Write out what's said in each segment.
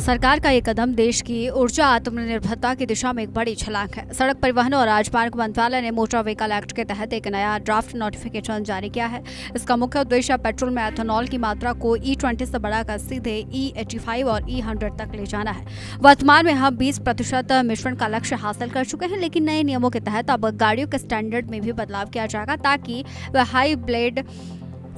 सरकार का ये कदम देश की ऊर्जा आत्मनिर्भरता की दिशा में एक बड़ी छलांग है। सड़क परिवहन और राजमार्ग मंत्रालय ने मोटर व्हीकल एक्ट के तहत एक नया ड्राफ्ट नोटिफिकेशन जारी किया है। इसका मुख्य उद्देश्य पेट्रोल में एथेनॉल की मात्रा को E20 से बढ़ाकर सीधे E85 और E100 तक ले जाना है। वर्तमान में हम 20% मिश्रण का लक्ष्य हासिल कर चुके हैं, लेकिन नए नियमों के तहत अब गाड़ियों के स्टैंडर्ड में भी बदलाव किया जाएगा ताकि वह हाई ब्लेड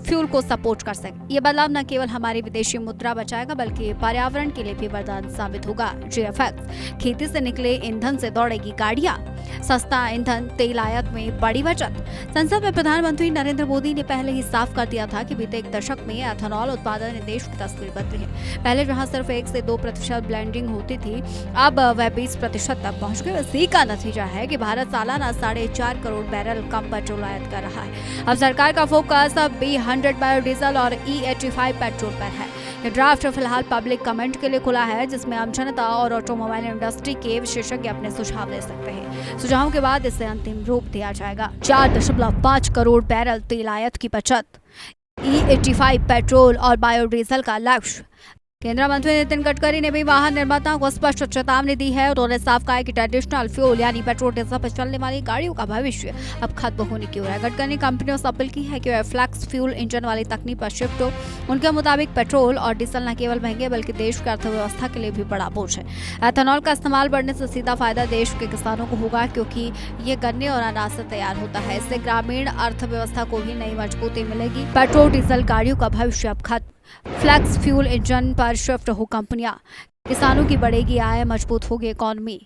फ्यूल को सपोर्ट कर सके। ये बदलाव न केवल हमारी विदेशी मुद्रा बचाएगा बल्कि पर्यावरण के लिए भी वरदान साबित होगा। GFX खेती से निकले ईंधन से दौड़ेगी गाड़ियां, सस्ता ईंधन तेल आयात में बड़ी बचत। संसद में प्रधानमंत्री नरेंद्र मोदी ने पहले ही साफ कर दिया था कि बीते एक दशक में एथेनॉल उत्पादन ने देश की तस्वीर बदली है। पहले जहां सिर्फ 1 से 2% ब्लेंडिंग होती थी, अब वह 20% तक पहुंच गई। इसी का नतीजा है कि भारत सालाना 4.5 करोड़ बैरल कम पेट्रोल आयात कर रहा है। अब सरकार का फोकस B100 बायोडीजल और E85 पेट्रोल पर है। ये ड्राफ्ट फिलहाल पब्लिक कमेंट के लिए खुला है, जिसमें आम जनता और ऑटोमोबाइल इंडस्ट्री के विशेषज्ञ अपने सुझाव दे सकते हैं। सुझावों के बाद इसे अंतिम रूप दिया जाएगा। 4.5 करोड़ बैरल तेल आयात की बचत, E85 पेट्रोल और बायोडीजल का लक्ष्य। केंद्रीय मंत्री नितिन गडकरी ने भी वाहन निर्माताओं को स्पष्ट चेतावनी दी है। उन्होंने साफ कहा है कि ट्रेडिशनल फ्यूल यानी पेट्रोल डीजल पर चलने वाली गाड़ियों का भविष्य अब खत्म होने की ओर है। गडकरी ने कंपनियों से अपील की है कि वे फ्लेक्स फ्यूल इंजन वाली तकनीक पर शिफ्ट हो। उनके मुताबिक पेट्रोल और डीजल न केवल महंगे बल्कि देश की अर्थव्यवस्था के लिए भी बड़ा बोझ है। एथेनॉल का इस्तेमाल बढ़ने से सीधा फायदा देश के किसानों को होगा, क्योंकि ये गन्ने और अनाज से तैयार होता है। इससे ग्रामीण अर्थव्यवस्था को भी नई मजबूती मिलेगी। पेट्रोल डीजल गाड़ियों का भविष्य अब खत्म, फ्लेक्स फ्यूल इंजन पर शिफ्ट हो कंपनियां, किसानों की बढ़ेगी आय, मजबूत होगी इकोनॉमी।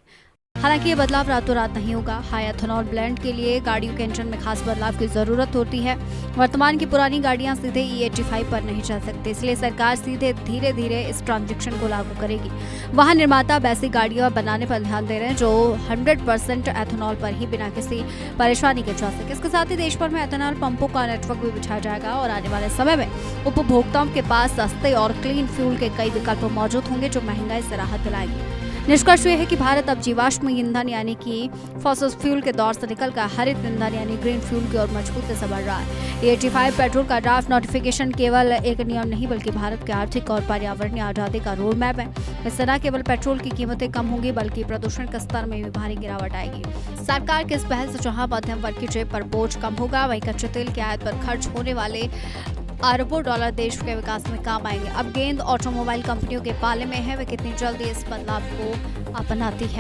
हालांकि ये बदलाव रातों रात नहीं होगा। हाई एथेनॉल ब्लेंड के लिए गाड़ियों के इंजन में खास बदलाव की जरूरत होती है। वर्तमान की पुरानी गाड़ियां सीधे E85 पर नहीं चल सकती, इसलिए सरकार सीधे धीरे धीरे इस ट्रांजिशन को लागू करेगी। वाहन निर्माता अब ऐसी गाड़ियां बनाने पर ध्यान दे रहे हैं जो 100% एथेनॉल पर ही बिना किसी परेशानी के चल सके। इसके साथ ही देश भर में एथेनॉल पंपों का नेटवर्क भी बिछाया जाएगा और आने वाले समय में उपभोक्ताओं के पास सस्ते और क्लीन फ्यूल के कई विकल्प मौजूद होंगे जो महंगाई से राहत दिलाएंगे। निष्कर्ष ये है कि भारत अब जीवाश्म ईंधन यानी कि फॉसिल फ्यूल के दौर से निकलकर हरित ईंधन यानी ग्रीन फ्यूल की ओर मजबूती से बढ़ रहा है। E85 पेट्रोल का ड्राफ्ट नोटिफिकेशन केवल एक नियम नहीं बल्कि भारत के आर्थिक और पर्यावरणीय आजादी का रोड मैप है। इससे न केवल पेट्रोल की कीमतें कम होंगी बल्कि प्रदूषण के स्तर में भी भारी गिरावट आएगी। सरकार की इस पहल से जहां मध्यम वर्ग की जेब पर बोझ कम होगा, वहीं कच्चे तेल की आयात पर खर्च होने वाले अरबों डॉलर देश के विकास में काम आएंगे। अब गेंद ऑटोमोबाइल कंपनियों के पाले में है, वे कितनी जल्दी इस बदलाव को अपनाती है।